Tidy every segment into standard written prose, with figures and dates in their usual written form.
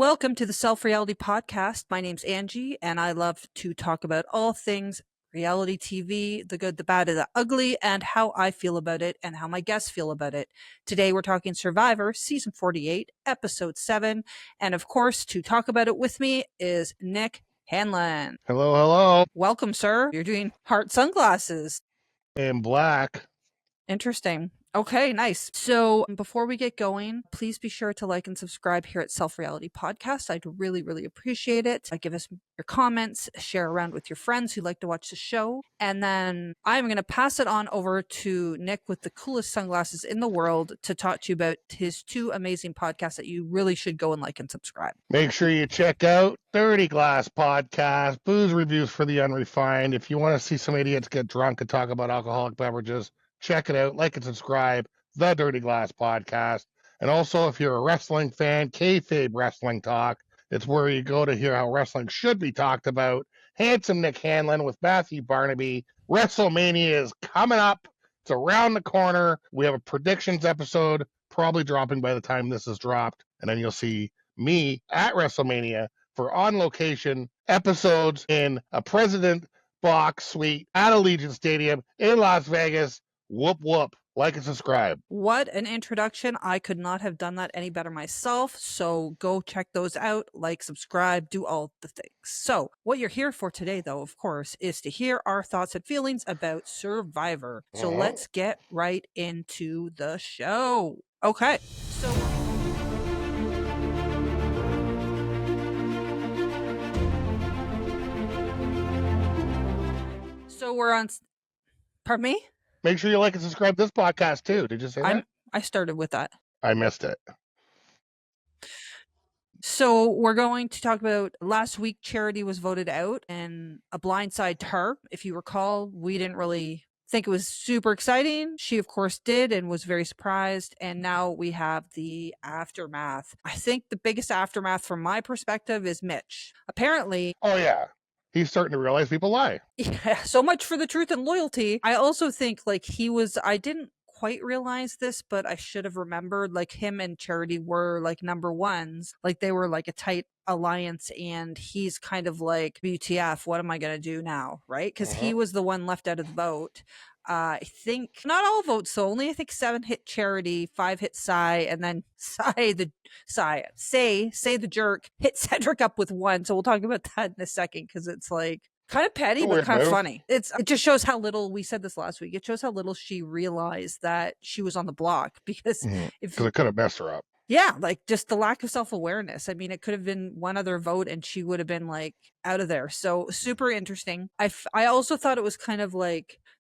Welcome to the Self Reality Podcast. My name's Angie, and I love to talk about all things reality TV, the good, the bad, and the ugly, and how I feel about it and how my guests feel about it. Today, we're talking Survivor, Season 48, Episode 7. And of course, to talk about it with me is Nick Hanlon. Hello, hello. Welcome, sir. You're doing heart sunglasses. In black. Interesting. Okay, nice. So before we get going, please be sure to like and subscribe here at Self Reality Podcast. I'd really, really appreciate it. Give us your comments, share around with your friends who like to watch the show. And then I'm going to pass it on over to Nick with the coolest sunglasses in the world to talk to you about his two amazing podcasts that you really should go and like and subscribe. Make sure you check out Dirty Glass Podcast, booze reviews for the unrefined. If you want to see some idiots get drunk and talk about alcoholic beverages, check it out, like and subscribe, the Dirty Glass Podcast. And also, if you're a wrestling fan, Kayfabe Wrestling Talk. It's where you go to hear how wrestling should be talked about. Handsome Nick Hanlon with Matthew Barnaby. WrestleMania is coming up. It's around the corner. We have a predictions episode probably dropping by the time this is dropped. And then you'll see me at WrestleMania for on-location episodes in a President Box Suite at Allegiant Stadium in Las Vegas. Whoop, whoop. Like and subscribe. What an introduction. I could not have done that any better myself. So go check those out, like, subscribe, do all the things. So what you're here for today, though, of course, is to hear our thoughts and feelings about Survivor. So let's get right into the show. Okay. So we're on, pardon me? Make sure you like and subscribe to this podcast, too. Did you say that? I started with that. I missed it. So we're going to talk about last week. Charity was voted out and a blindside to her. If you recall, we didn't really think it was super exciting. She, of course, did and was very surprised. And now we have the aftermath. I think the biggest aftermath from my perspective is Mitch. Apparently. Oh, yeah. He's starting to realize people lie. Yeah, so much for the truth and loyalty. I also think I didn't quite realize this, but I should have remembered, him and Charity were number ones. They were a tight alliance, and he's kind of like, WTF, what am I going to do now? Right? Because he was the one left out of the vote. I think not all votes, so only I think 7 hit Charity, 5 hit Sai, and then Say the jerk hit Cedric up with 1. So we'll talk about that in a second, because it's kind of petty, but kind of funny. It just shows how little, we said this last week, it shows how little she realized that she was on the block, because it could have messed her up. Yeah, just the lack of self-awareness. I mean, it could have been one other vote and she would have been out of there. So super interesting. I also thought it was kind of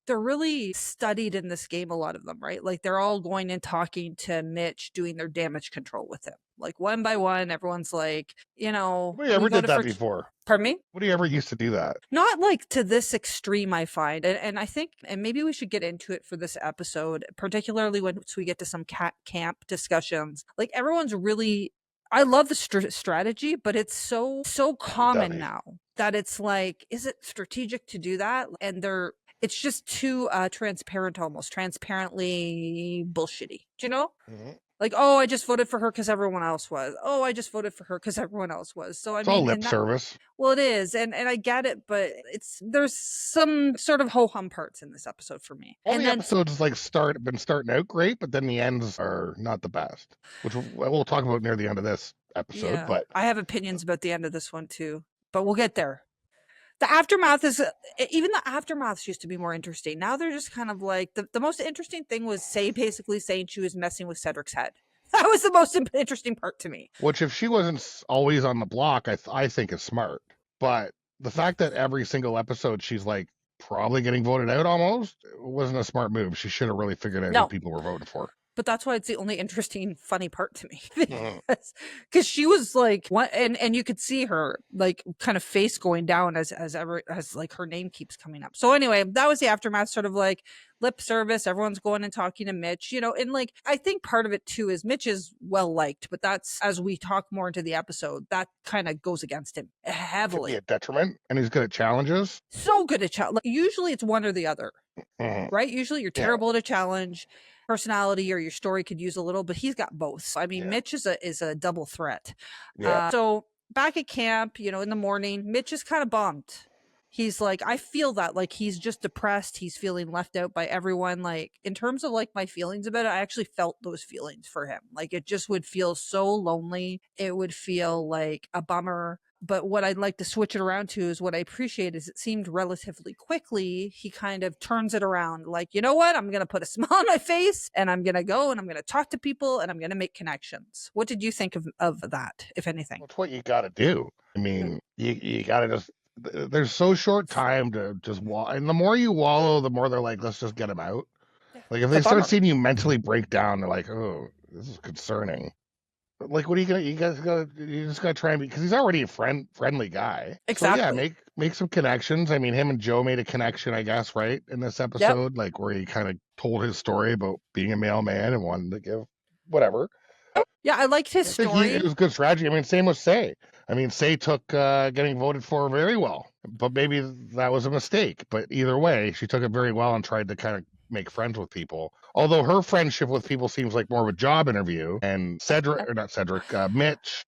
they're really studied in this game, a lot of them, right? They're all going and talking to Mitch, doing their damage control with him. One by one, everyone's We ever did that before. Pardon me? Would he ever used to do that? Not to this extreme, I find. And I think, and maybe we should get into it for this episode, particularly once we get to some camp discussions. Everyone's really, I love the strategy, but it's so common now that it's is it strategic to do that? And it's just too transparent, almost transparently bullshitty. Do you know? Oh, I just voted for her because everyone else was. Oh, I just voted for her because everyone else was. So it's all lip service. Well, it is, and I get it, but there's some sort of ho-hum parts in this episode for me. All the episodes been starting out great, but then the ends are not the best, which we'll talk about near the end of this episode. Yeah, but I have opinions about the end of this one too, but we'll get there. The aftermath even the aftermaths used to be more interesting. Now they're just kind of the most interesting thing was basically saying she was messing with Cedric's head. That was the most interesting part to me. Which, if she wasn't always on the block, I think is smart. But the fact that every single episode she's probably getting voted out almost wasn't a smart move. She should have really figured out who people were voting for. But that's why it's the only interesting, funny part to me. Because she was and you could see her kind of face going down as her name keeps coming up. So anyway, that was the aftermath, sort of lip service. Everyone's going and talking to Mitch, and I think part of it too is Mitch is well liked, but that's, as we talk more into the episode, that kind of goes against him heavily. Could be a detriment, and he's good at challenges. So good at challenge. Usually it's one or the other, right? Usually you're terrible at a challenge. personality or your story could use a little, but he's got both. So, I mean, Yeah. Mitch is a double threat. Yeah. So back at camp, you know, in the morning, Mitch is kind of bummed. He's like, I feel that, like, he's just depressed. He's feeling left out by everyone. Like, in terms of like my feelings about it, I actually felt those feelings for him. Like, it just would feel so lonely. It would feel like a bummer. But what I'd like to switch it around to is what I appreciate is it seemed relatively quickly he kind of turns it around. Like, you know what? I'm going to put a smile on my face and I'm going to go and I'm going to talk to people and I'm going to make connections. What did you think of that, if anything? That's what you got to do. I mean, you got to just, there's so short time to just wallow. And the more you wallow, the more they're like, let's just get him out. Like, if It's they a start bummer. seeing you mentally break down, they're like, oh, this is concerning. But like, what are you gonna? You just gotta try and be, because he's already a friendly guy. So yeah, Exactly. make some connections. I mean, him and Joe made a connection, I guess, right, in this Yep. episode, like where he kind of told his story about being a mailman and wanted to give whatever. Yeah, I liked his I think story. it was good strategy. I mean, same with Say. I mean, Say took getting voted for very well, but maybe that was a mistake. But either way, she took it very well and tried to kind of make friends with people. Although her friendship with people seems like more of a job interview, and Cedric, or not Cedric, Mitch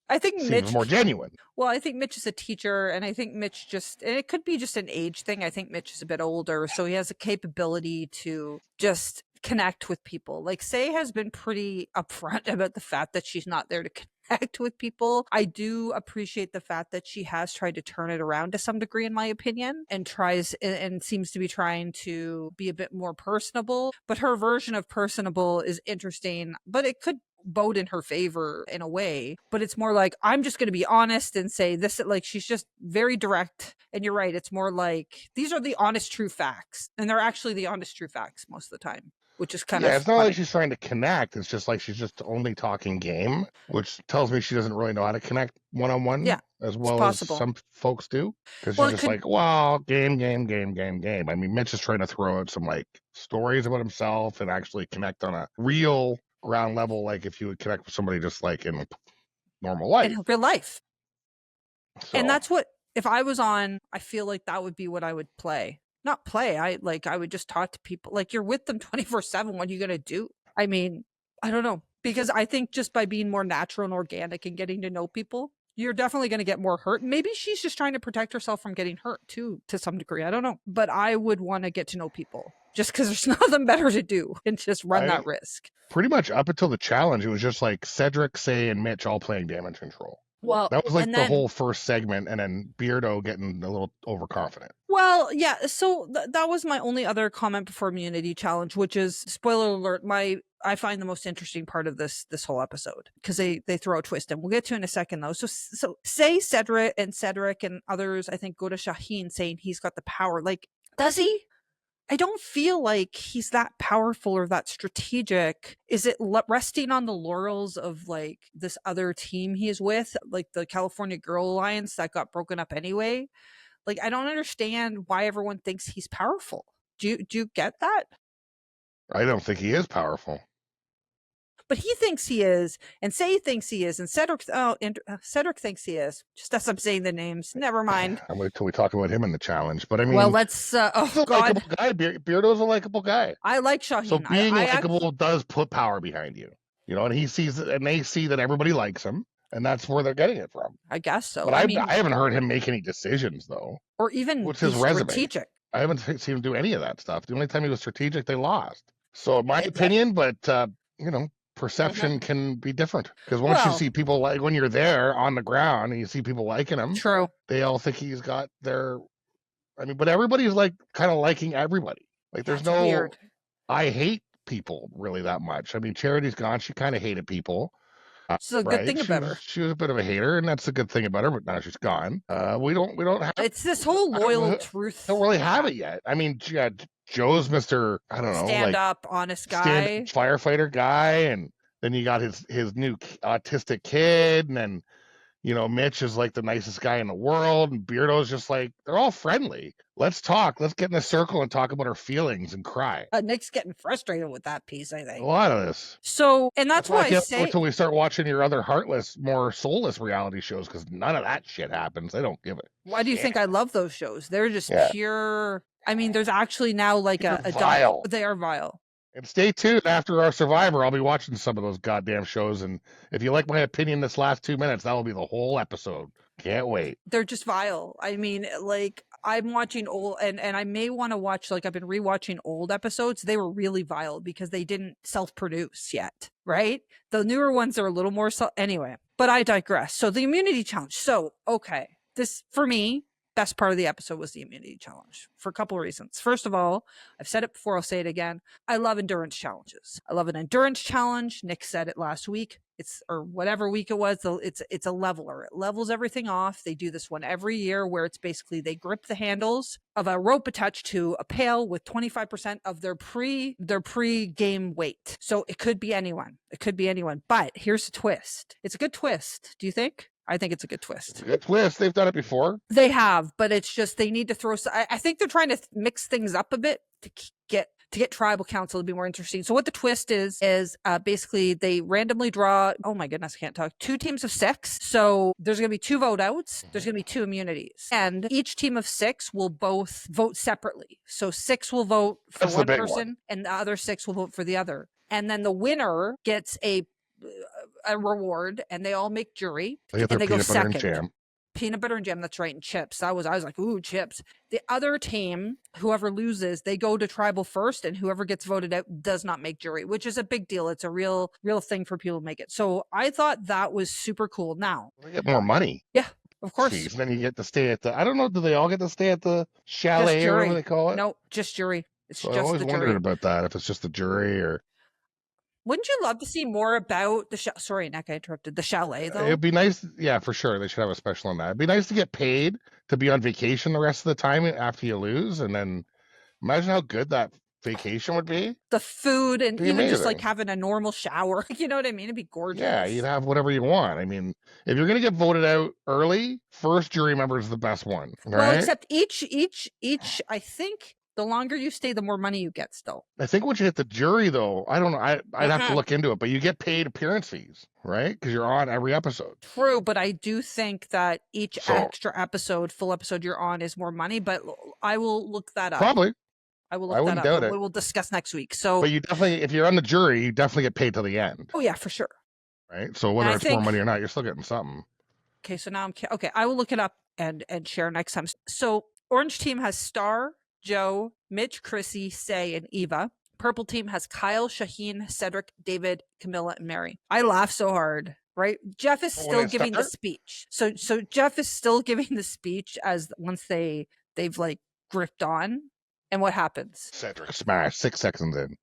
I think seems Mitch, more genuine. well, I think Mitch is a teacher, and I think Mitch just, and it could be just an age thing. I think Mitch is a bit older, so he has a capability to just connect with people. Like, Say has been pretty upfront about the fact that she's not there to connect with people. I do appreciate the fact that she has tried to turn it around to some degree, in my opinion, and tries and seems to be trying to be a bit more personable. But her version of personable is interesting, but it could vote in her favor in a way, but it's more like, I'm just going to be honest and say this. Like, she's just very direct, and you're right, it's more like these are the honest true facts, and they're actually the honest true facts most of the time, which is kind Yeah, of it's not funny. like she's trying to connect. It's just like she's just only talking game, which tells me she doesn't really know how to connect one-on-one Yeah, as it's well as possible. some folks do. Because Well, she's it just could, like, well, game, game, game, game, game. I mean, Mitch is trying to throw out some like stories about himself and actually connect on a real ground level, like if you would connect with somebody just like in normal life. in real life. And So that's what, if I was on, I feel like that would be what I would play. Not play, I would just talk to people. Like, you're with them 24/7. What are you going to do? I mean, I don't know. Because I think just by being more natural and organic and getting to know people, you're definitely going to get more hurt. Maybe she's just trying to protect herself from getting hurt too, to some degree. I don't know. But I would want to get to know people just because there's nothing better to do and just run that risk. pretty much up until the challenge, it was just like Cedric, Say, and Mitch all playing damage control. Well, That was like and the then, whole first segment, and then Beardo getting a little overconfident. well, yeah. So that was my only other comment before Immunity Challenge, which is, spoiler alert, I find the most interesting part of this whole episode, because they throw a twist, and we'll get to it in a second though. So say Cedric and others, I think, go to Shaheen saying he's got the power. Like, does he? I don't feel like he's that powerful or that strategic. Is it resting on the laurels of like this other team he's with, like the California Girl Alliance that got broken up anyway? Like, I don't understand why everyone thinks he's powerful. Do you get that? I don't think he is powerful. But he thinks he is, and Say thinks he is, and Cedric Cedric thinks he is. Just as I'm saying the names, never mind. I'll wait till we talk about him in the challenge. But I mean, Well, let's. Oh he's a God, likable guy. Beardo's a likable guy. I like So Shaheen. being I likable does put power behind you, you know. And he sees it, and they see that everybody likes him, and that's where they're getting it from. I guess so. But I mean, I haven't heard him make any decisions though. or even What's be his resume? strategic. I haven't seen him do any of that stuff. The only time he was strategic, they lost. So, in my It's a- opinion, but you know, perception can be different, because once you Well- see people, like when you're there on the ground and you see people liking him, True. they all think he's got their. I mean, but everybody's like kind of liking everybody. Like, there's That's no weird. I hate people really that much. I mean, Charity's gone. She kind of hated people. It's a good thing about her. She was a bit of a hater, and that's a good thing about her. But now she's gone. We don't have. It's this whole loyal truth. Don't really have it yet. I mean, yeah, Joe's Mr. I don't know, stand like up, honest guy. stand firefighter guy, and then you got his new autistic kid, and then you know Mitch is like the nicest guy in the world, and Beardo's just like, they're all friendly. Let's talk. Let's get in a circle and talk about our feelings and cry. Nick's getting frustrated with that piece, I A think. lot of this. So, and that's why I I can't say, wait till we start watching your other heartless, more soulless reality shows, because none of that shit happens. They don't give it. why do you think I love those shows? They're just Yeah. pure. I mean, there's actually now like They're a vile. They are vile. And stay tuned after our Survivor. I'll be watching some of those goddamn shows. And if you like my opinion this last 2 minutes, that'll be the whole episode. Can't wait. They're just vile. I mean, like I'm watching old and I may want to watch like I've been rewatching old episodes. They were really vile because they didn't self-produce yet, right? The newer ones are a little more anyway. But I digress. So the immunity challenge. So, okay. This for me, best part of the episode was the immunity challenge for a couple of reasons. First of all, I've said it before, I'll say it again. I love endurance challenges. I love an endurance challenge. Nick said it last week. It's or whatever week it was. It's a leveler. It levels everything off. They do this one every year where it's basically they grip the handles of a rope attached to a pail with 25% of their pre-game weight. So it could be anyone. It could be anyone. But here's the twist. It's a good twist. Do you think? I think it's a good twist. It's a good twist. They've done it before. They have, but it's just they need to throw. I think they're trying to mix things up a bit to get tribal council to be more interesting. So what the twist is basically they randomly draw. Oh my goodness, I can't talk. 2 teams of 6. So there's going to be 2 vote outs. There's going to be 2 immunities, and each team of 6 will both vote separately. So 6 will vote for one person, and the other 6 will vote for the other. And then the winner gets a reward, and they all make jury, and they go second. Jam. Peanut butter and jam, that's right, and chips. I was like, ooh, chips. The other team, whoever loses, they go to tribal first, and whoever gets voted out does not make jury, which is a big deal. It's a real thing for people to make it. So I thought that was super cool. Now they get more money. Yeah, of course. Jeez, then you get to stay at the. I don't know. Do they all get to stay at the chalet or whatever they call it? No, just jury. It's just I always the wondered jury. about that. If it's just the jury or. Wouldn't you love to see more about the sorry, Nick, I interrupted. The chalet, though? It'd be nice. Yeah, for sure. They should have a special on that. It'd be nice to get paid to be on vacation the rest of the time after you lose. And then imagine how good that vacation would be. The food and even amazing. Just like having a normal shower. You know what I mean? It'd be gorgeous. Yeah, you'd have whatever you want. I mean, if you're going to get voted out early, first jury member is the best one. Right? Well, except each, I think... The longer you stay, the more money you get still. I think once you hit the jury, though, I don't know. I'd have to look into it, but you get paid appearance fees, right? Because you're on every episode. True, but I do think that each extra episode, full episode you're on is more money, but I will look that up. Probably. I will look that up. Doubt it. We will discuss next week. So, but you definitely, if you're on the jury, you definitely get paid till the end. Oh, yeah, for sure. Right? So whether it's more money or not, you're still getting something. Okay, so now I will look it up and share next time. So Orange Team has Star, Joe, Mitch, Chrissy, Say, and Eva. Purple Team has Kyle, Shaheen, Cedric, David, Camilla, and Mary. I laugh so hard, right? Jeff is still giving the speech. So Jeff is still giving the speech as once they've like gripped on. And what happens? Cedric smash 6 seconds in.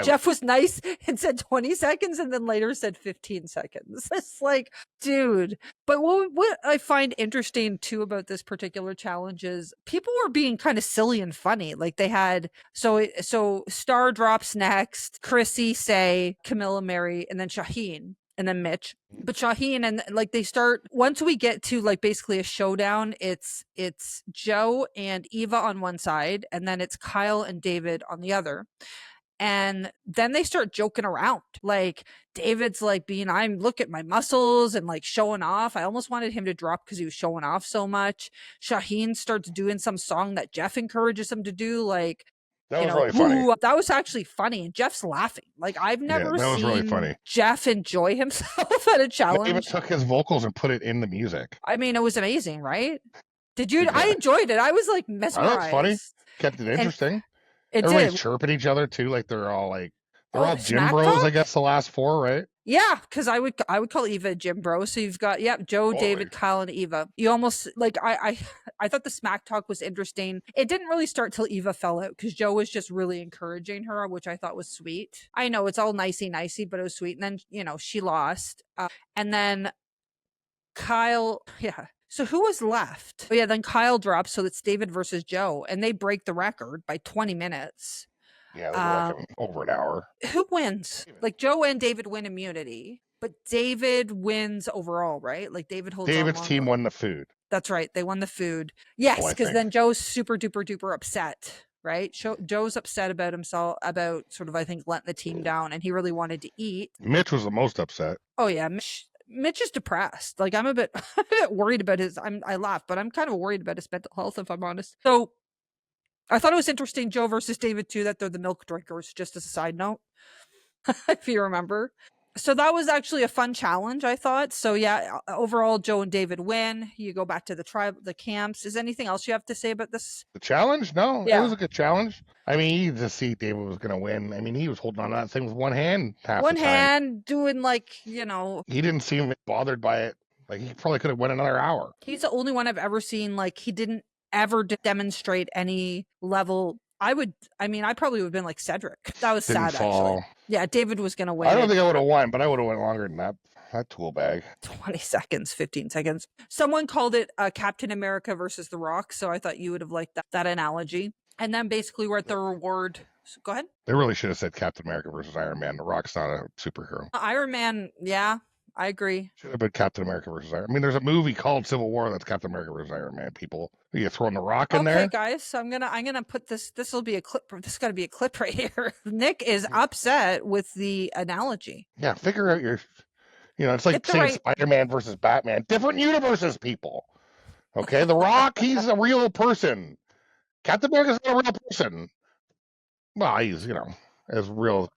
Jeff was nice and said 20 seconds and then later said 15 seconds. It's like, dude. But what I find interesting too about this particular challenge is people were being kind of silly and funny. Like they had, so Star drops next, Chrissy, Say, Camilla, Mary, and then Shaheen. And then Mitch, but Shaheen and like they start once we get to like basically a showdown, it's Joe and Eva on one side, and then it's Kyle and David on the other. And then they start joking around. Like David's like look at my muscles and like showing off. I almost wanted him to drop because he was showing off so much. Shaheen starts doing some song that Jeff encourages him to do. Like, that was really funny. That was actually funny. And Jeff's laughing. Like I've never seen really funny. Jeff enjoy himself at a challenge. They even took his vocals and put it in the music. I mean, it was amazing, right? Did you? Yeah. I enjoyed it. I was like mesmerized. That's funny. Kept it interesting. Everybody's chirping each other too, like they're all gym bros. Talk? I guess the last 4, right? Yeah, because I would call Eva a gym bro. So you've got Joe, David, Kyle, and Eva. You almost like I thought the smack talk was interesting. It didn't really start till Eva fell out because Joe was just really encouraging her, which I thought was sweet. I know it's all nicey, but it was sweet. And then she lost, and then Kyle, So who was left? Oh, yeah, then Kyle drops, so it's David versus Joe, and they break the record by 20 minutes. Yeah, like over an hour. Who wins? Like Joe and David win immunity, but David wins overall, right? Like David's team won the food. That's right. They won the food. Yes, because then Joe's super duper duper upset, right? Joe's upset about himself, about sort of, I think, letting the team down, and he really wanted to eat. Mitch was the most upset. Oh, yeah. Mitch is depressed. Like I'm a bit worried about I laugh, but I'm kind of worried about his mental health, if I'm honest. So I thought it was interesting, Joe versus David too, that they're the milk drinkers, just as a side note. If you remember. So that was actually a fun challenge, I thought. So yeah, overall, Joe and David win. You go back to the camps. Is anything else you have to say about this? The challenge? No, it was Yeah. a good challenge. I mean, you just see David was going to win. I mean, he was holding on to that thing with one hand half One the time. hand doing like, He didn't seem bothered by it. Like, he probably could have went another hour. he's the only one I've ever seen, like, he didn't ever demonstrate any level. I probably would have been like Cedric. That was Didn't sad, fall. actually. Yeah, David was going to win. I don't think I would have won, but I would have went longer than that tool bag. 20 seconds, 15 seconds. Someone called it Captain America versus The Rock, so I thought you would have liked that analogy. And then basically we're at the reward. Go ahead. They really should have said Captain America versus Iron Man. The Rock's not a superhero. Iron Man, yeah, I agree. Should have been Captain America versus Iron Man. I mean, there's a movie called Civil War that's Captain America versus Iron Man. People, you throwing the Rock in there? Okay, guys, so I'm gonna put this. This will be a clip. This got to be a clip right here. Nick is upset with the analogy. Yeah, figure out your. It's like saying Spider-Man versus Batman. Different universes, people. Okay, The Rock, he's a real person. Captain America's not a real person. Well, he's, as real,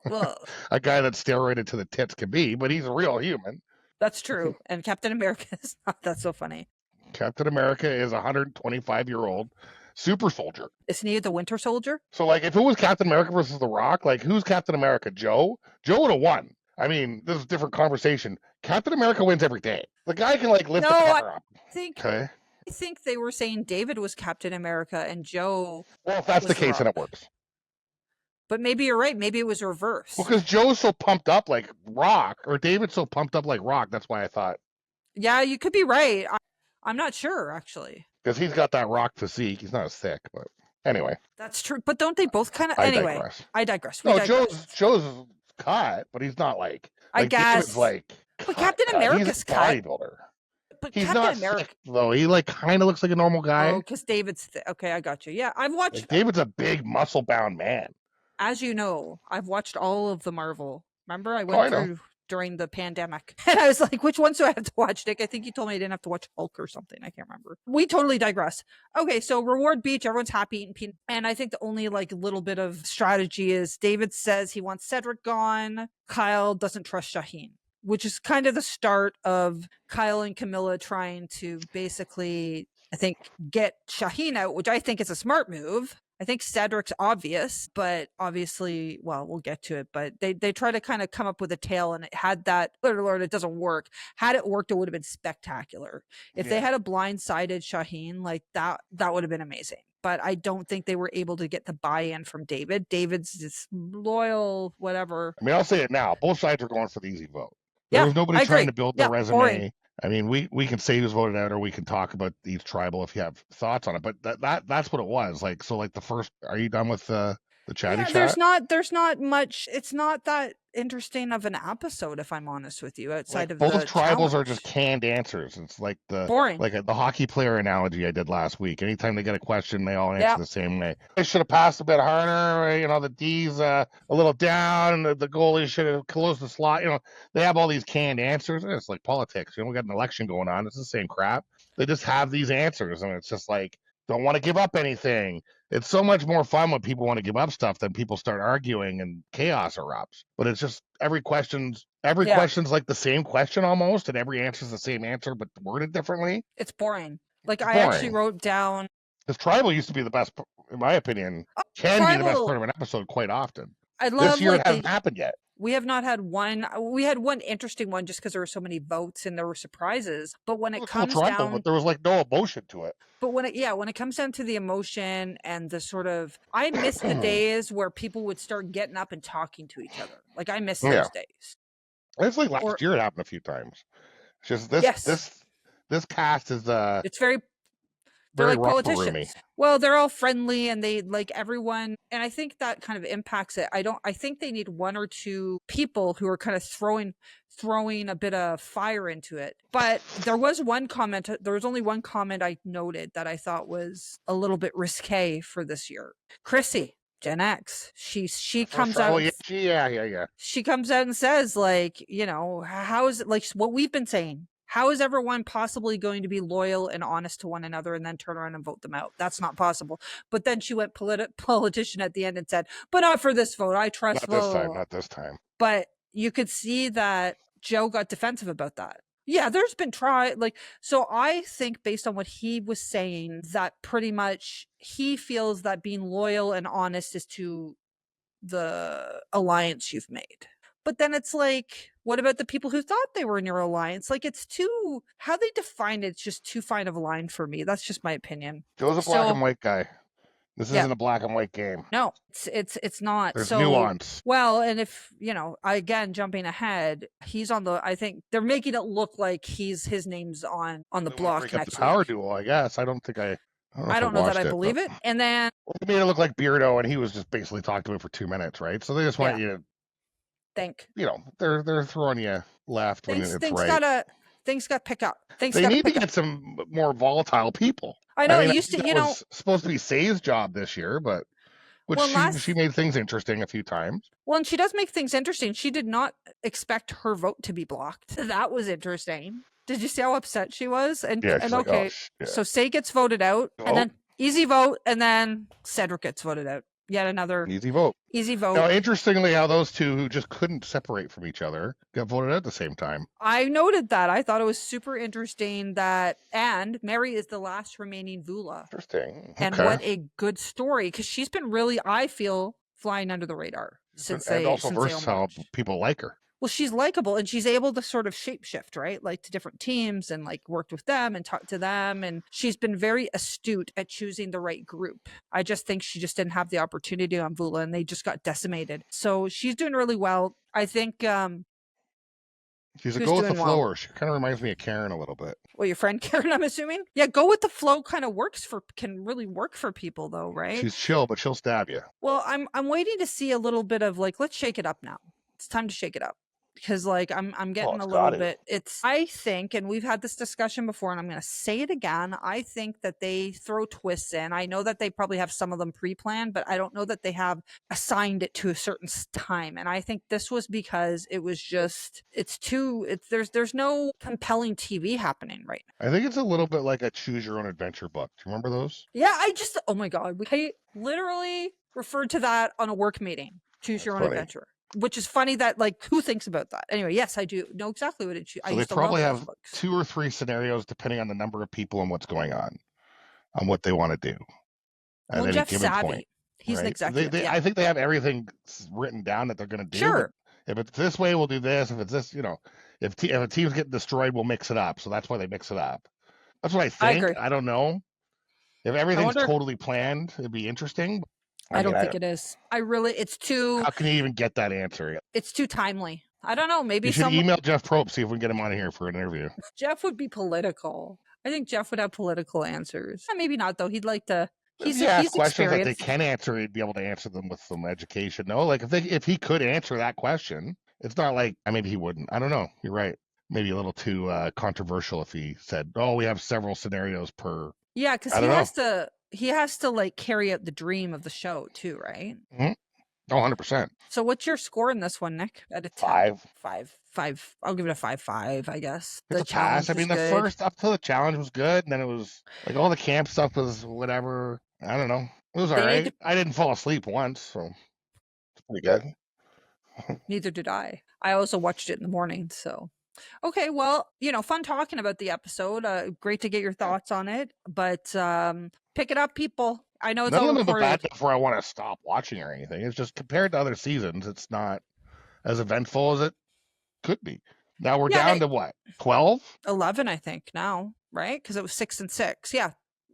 Well, a guy that's steroided to the tits can be, but he's a real human. That's true. And Captain America is not. That's so funny. Captain America is a 125-year-old super soldier. Isn't he the Winter Soldier? So, like, if it was Captain America versus The Rock, like, who's Captain America? Joe? Joe would have won. I mean, this is a different conversation. Captain America wins every day. The guy can, like, lift the car up. I think they were saying David was Captain America and Joe. Well, if that's the case, then it works. But maybe you're right. Maybe it was reversed. Well, because Joe's so pumped up like Rock, or David's so pumped up like Rock. That's why I thought. Yeah, you could be right. I'm not sure, actually. Because he's got that Rock physique. He's not as thick, but anyway. That's true. But don't they both kind of... Anyway, I digress. No, Joe's cut, but he's not like... I guess. David's like... But Captain America's he's a bodybuilder. But he's Captain not America... thick, though. He like kind of looks like a normal guy. Oh, because David's... Okay, I got you. Yeah, I've watched... Like, David's a big, muscle-bound man. As you know, I've watched all of the Marvel. Remember, I went through during the pandemic. And I was like, which ones do I have to watch, Nick? I think you told me I didn't have to watch Hulk or something. I can't remember. We totally digress. Okay, so Reward Beach, everyone's happy eating peanut. And I think the only like little bit of strategy is David says he wants Cedric gone. Kyle doesn't trust Shaheen, which is kind of the start of Kyle and Camilla trying to basically, I think, get Shaheen out, which I think is a smart move. I think Cedric's obvious, but obviously, well, we'll get to it. But they try to kind of come up with a tale, and it had that. Alert! It doesn't work. Had it worked, it would have been spectacular. If they had a blindsided Shaheen like that, that would have been amazing. But I don't think they were able to get the buy-in from David. David's this loyal, whatever. I mean, I'll say it now. Both sides are going for the easy vote. There was nobody trying to build their resume. Boring. I mean, we can say who's voted out, or we can talk about each tribal if you have thoughts on it. But that's what it was. Like, so like the first. Are you done with the chatty chat? There's not much. It's not that interesting of an episode, if I'm honest with you. Outside of both the tribals are just canned answers. It's like boring, like the hockey player analogy I did last week. Anytime they get a question, they all answer the same way. They should have passed a bit harder. The D's a little down, and the goalie should have closed the slot. They have all these canned answers. It's like politics. We got an election going on. It's the same crap. They just have these answers, and it's just like, don't want to give up anything. It's so much more fun when people want to give up stuff than people start arguing and chaos erupts. But it's just every question's like the same question almost, and every answer's the same answer but worded differently. It's boring. Like I actually wrote down. Because tribal used to be the best, in my opinion. Can be the best part of an episode quite often. I love this year it hasn't happened yet. We have not had one. We had one interesting one just because there were so many votes and there were surprises. But when it comes down, but there was like no emotion to it. But when it comes down to the emotion and the sort of, I miss the days where people would start getting up and talking to each other. Like I miss those days. It's like last year it happened a few times. It's just this cast is it's very. They're like politicians. Well, they're all friendly and they like everyone. And I think that kind of impacts it. I think they need one or two people who are kind of throwing a bit of fire into it. But there was only one comment I noted that I thought was a little bit risque for this year. Chrissy, Gen X, she comes out. Yeah. She comes out and says, like, how is it, like what we've been saying? How is everyone possibly going to be loyal and honest to one another and then turn around and vote them out? That's not possible. But then she went politician at the end and said, but not for this vote. I trust Not this time. vote. Not this time. But you could see that Joe got defensive about that. Yeah, there's been so I think based on what he was saying that pretty much he feels that being loyal and honest is to the alliance you've made. But then it's like, what about the people who thought they were in your alliance? Like, it's too, how they define it's just too fine of a line for me. That's just my opinion. Joe's a black So- and white guy. This Yeah. isn't a black and white game. No, it's not. There's So nuance. well, and if again jumping ahead, he's on the. I think they're making it look like his name's on the They wanna block break up next the power week. duel, I guess. I don't think I don't know that I believe it. And then They made it look like Beardo, and he was just basically talking to him for 2 minutes, right? So they just want you to, think they're throwing you left when things it's right. things got pick up. Things They got need to pick up. get some more volatile people. I know mean, it used to, that was supposed to be Say's job this year, but she made things interesting a few times. Well, and she does make things interesting. She did not expect her vote to be blocked. That was interesting. Did you see how upset she was? And Yeah, she's like, okay, oh, shit. so Say gets voted out, Oh. and then easy vote, and then Cedric gets voted out. Yet another Easy vote. easy vote. Now, interestingly, how those two who just couldn't separate from each other got voted out at the same time. I noted that. I thought it was super interesting that, and Mary is the last remaining Vula. Interesting. And Okay. what a good story, because she's been really, I feel, flying under the radar since and also since they versatile. emerged. People like her. Well, she's likable and she's able to sort of shapeshift, right? Like to different teams and like worked with them and talked to them. And she's been very astute at choosing the right group. I just think she just didn't have the opportunity on Vula and they just got decimated. So she's doing really well. I think, She's a who's go with the doing well? flower. She kind of reminds me of Karen a little bit. well, your friend Karen, I'm assuming. Yeah, go with the flow kind of can really work for people though, right? She's chill, but she'll stab you. Well, I'm waiting to see a little bit of like, let's shake it up now. It's time to shake it up. Because like I'm getting it's a little gotta. bit I think, and we've had this discussion before and I'm gonna say it again, I think that they throw twists in. I know that they probably have some of them pre-planned, but I don't know that they have assigned it to a certain time. And I think this was because it was just there's no compelling TV happening right now. I think it's a little bit like a choose your own adventure book. Do you remember those? Yeah, oh my god. I literally referred to that on a work meeting. Choose your own funny. adventure. Which is funny that like who thinks about that? Anyway, yes, I do know exactly what it. I So they used to probably love those have books. 2 or 3 scenarios depending on the number of people and what's going on what they want to do. At Well, any Jeff's given savvy. point, He's an right? executive. They, yeah. I think they have everything written down that they're going to do. Sure. But if it's this way, we'll do this. If it's this, if a team's getting destroyed, we'll mix it up. So that's why they mix it up. That's what I think. agree. I don't know. If everything's wonder- totally planned, it'd be interesting. I don't think it is. It's too How can you even get that answer? it's too timely. I don't know. Maybe You should someone email Jeff Probst, see if we can get him on here for an interview. Jeff would be political. I think Jeff would have political answers. Maybe not though. He'd like to. If He's you ask questions that they experienced. can answer, he'd be able to answer them with some education. No, like if he could answer that question, it's not like maybe he wouldn't. I don't know. You're right. Maybe a little too controversial if he said, "Oh, we have several scenarios per." Yeah, because I he don't has to. He has to like carry out the dream of the show too, right? Oh, 100%. So what's your score in this one, Nick? Out of 10? 5. 5. I'll give it a 5, I guess. It's a pass. I mean, the first up to the challenge was good, and then it was like all the camp stuff was whatever. I don't know. It was all They need right. I didn't fall asleep once, so it's pretty good. Neither did I. I also watched it in the morning, so. Okay, well, fun talking about the episode. Great to get your thoughts on it, but pick it up, people. I know it's None all of them have a recorded. bad before I want to stop watching or anything. It's just compared to other seasons, it's not as eventful as it could be. Now we're Yeah, down to what? 12? 11, I think now, right? Because it was 6 and 6. Yeah,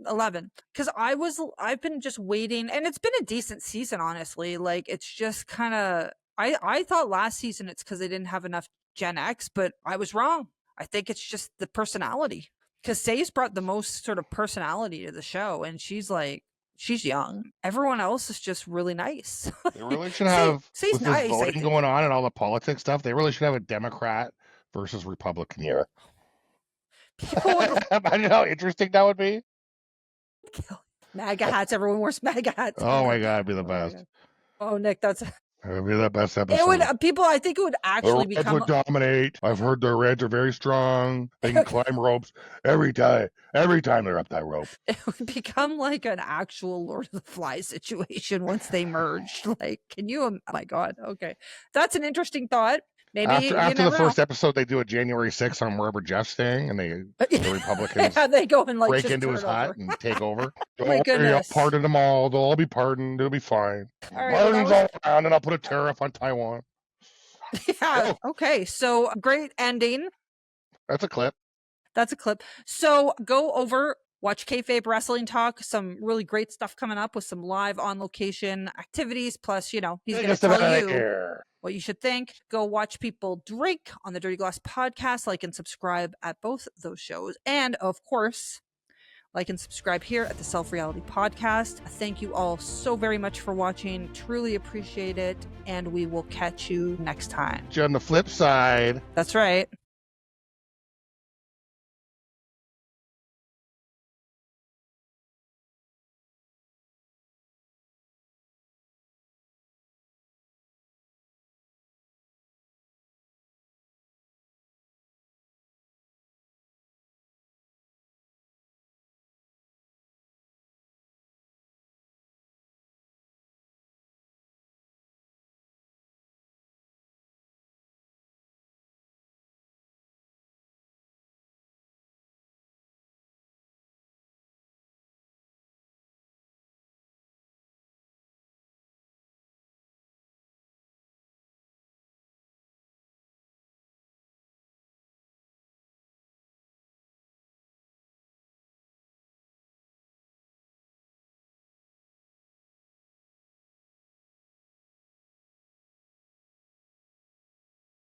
11. Because I've been just waiting, and it's been a decent season, honestly. Like it's just kind of. I thought last season it's because they didn't have enough Gen X, but I was wrong. I think it's just the personality. Because Say's brought the most sort of personality to the show, and she's young. Everyone else is just really nice. They really should have, Say's with nice, this I voting think. going on and all the politics stuff, they really should have a Democrat versus Republican year. People would Imagine how interesting that would be. kill MAGA hats. Everyone wears MAGA hats. Oh my God, it'd be the Oh my best. God. Oh, Nick, that's That would be the best episode. It would people. I think it would The actually Reds become. would dominate. I've heard the Reds are very strong. They can climb ropes every time. Every time they're up that rope. It would become like an actual Lord of the Flies situation once they merged. Like, can you? Oh my God. Okay, that's an interesting thought. Maybe After the first episode, they do a January 6th on wherever Jeff's staying, and the Republicans they go and like break just into turn his it hut over. and take over. Oh my goodness. I'll pardon them all. They'll all be pardoned. It'll be fine. All right, well, Pardons all around, and I'll put a tariff on Taiwan. Yeah. Okay. So great ending. That's a clip. That's a clip. So go over, watch Kayfabe Wrestling Talk. Some really great stuff coming up with some live on location activities. Plus, he's going to tell you what you should think. Go watch people drink on the Dirty Glass podcast. Like and subscribe at both those shows. And of course, like and subscribe here at the Self Reality Podcast. Thank you all so very much for watching. Truly appreciate it. And we will catch you next time. On the flip side. That's right.